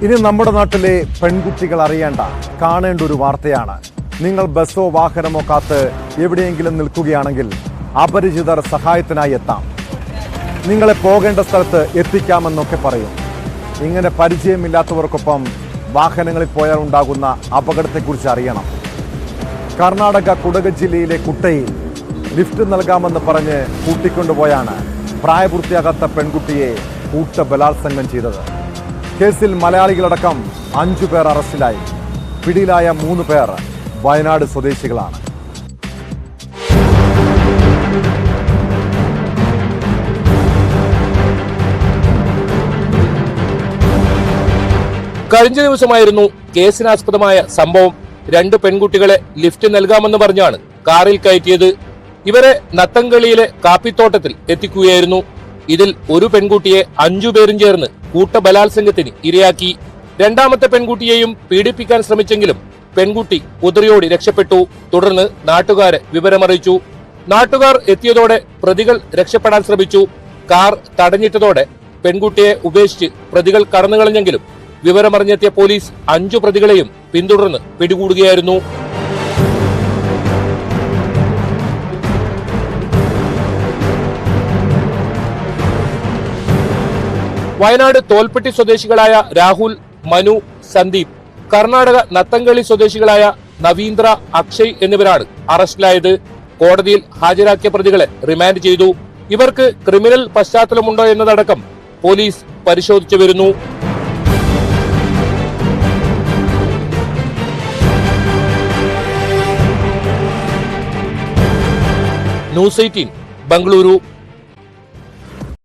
ഇനി നമ്മുടെ നാട്ടിലെ പെൺകുട്ടികൾ അറിയേണ്ട കാണേണ്ട ഒരു വാർത്തയാണ്. നിങ്ങൾ ബസ്സോ വാഹനമോ കാത്ത് എവിടെയെങ്കിലും നിൽക്കുകയാണെങ്കിൽ അപരിചിതർ സഹായത്തിനായി എത്താം, നിങ്ങളെ പോകേണ്ട സ്ഥലത്ത് എത്തിക്കാമെന്നൊക്കെ പറയും. ഇങ്ങനെ പരിചയമില്ലാത്തവർക്കൊപ്പം വാഹനങ്ങളിൽ പോയാൽ ഉണ്ടാകുന്ന അപകടത്തെക്കുറിച്ച് അറിയണം. കർണാടക കുടക് ജില്ലയിലെ കുട്ടയിൽ ലിഫ്റ്റ് നൽകാമെന്ന് പറഞ്ഞ് കൂട്ടിക്കൊണ്ടുപോയാണ് പ്രായപൂർത്തിയാകാത്ത പെൺകുട്ടിയെ കൂട്ടബലാത്സംഗം ചെയ്തത്. കേസിൽ മലയാളികളടക്കം 5 പേർ അറസ്റ്റിലായി. പിടിയിലായ 3 പേർ വയനാട് സ്വദേശികളാണ്. കഴിഞ്ഞ ദിവസമായിരുന്നു കേസിനാസ്പദമായ സംഭവം. 2 പെൺകുട്ടികളെ ലിഫ്റ്റ് നൽകാമെന്ന് പറഞ്ഞാണ് കാറിൽ കയറ്റിയത്. ഇവരെ നത്തങ്കളിയിലെ കാപ്പിത്തോട്ടത്തിൽ എത്തിക്കുകയായിരുന്നു. ഇതിൽ ഒരു പെൺകുട്ടിയെ 5 പേരും ചേർന്ന് കൂട്ടബലാത്സംഗത്തിന് ഇരയാക്കി. രണ്ടാമത്തെ പെൺകുട്ടിയെയും പീഡിപ്പിക്കാൻ ശ്രമിച്ചെങ്കിലും പെൺകുട്ടി ഉതറിയോടി രക്ഷപ്പെട്ടു. തുടർന്ന് നാട്ടുകാരെ വിവരമറിയിച്ചു. നാട്ടുകാർ എത്തിയതോടെ പ്രതികൾ രക്ഷപ്പെടാൻ ശ്രമിച്ചു. കാർ തടഞ്ഞിട്ടതോടെ പെൺകുട്ടിയെ ഉപേക്ഷിച്ച് പ്രതികൾ കടന്നുകളഞ്ഞെങ്കിലും വിവരമറിഞ്ഞെത്തിയ പോലീസ് 5 പ്രതികളെയും പിന്തുടർന്ന് പിടികൂടുകയായിരുന്നു. വയനാട് തോൽപ്പെട്ടി സ്വദേശികളായ രാഹുൽ, മനു, സന്ദീപ്, കർണാടക നത്തങ്കളി സ്വദേശികളായ നവീന്ദ്ര, അക്ഷയ് എന്നിവരാണ് അറസ്റ്റിലായത്. കോടതിയിൽ ഹാജരാക്കിയ പ്രതികളെ റിമാൻഡ് ചെയ്തു. ഇവർക്ക് ക്രിമിനൽ പശ്ചാത്തലമുണ്ടോ എന്നതടക്കം പോലീസ് പരിശോധിച്ചു വരുന്നു. ന്യൂസ് 18 ബംഗളൂരു.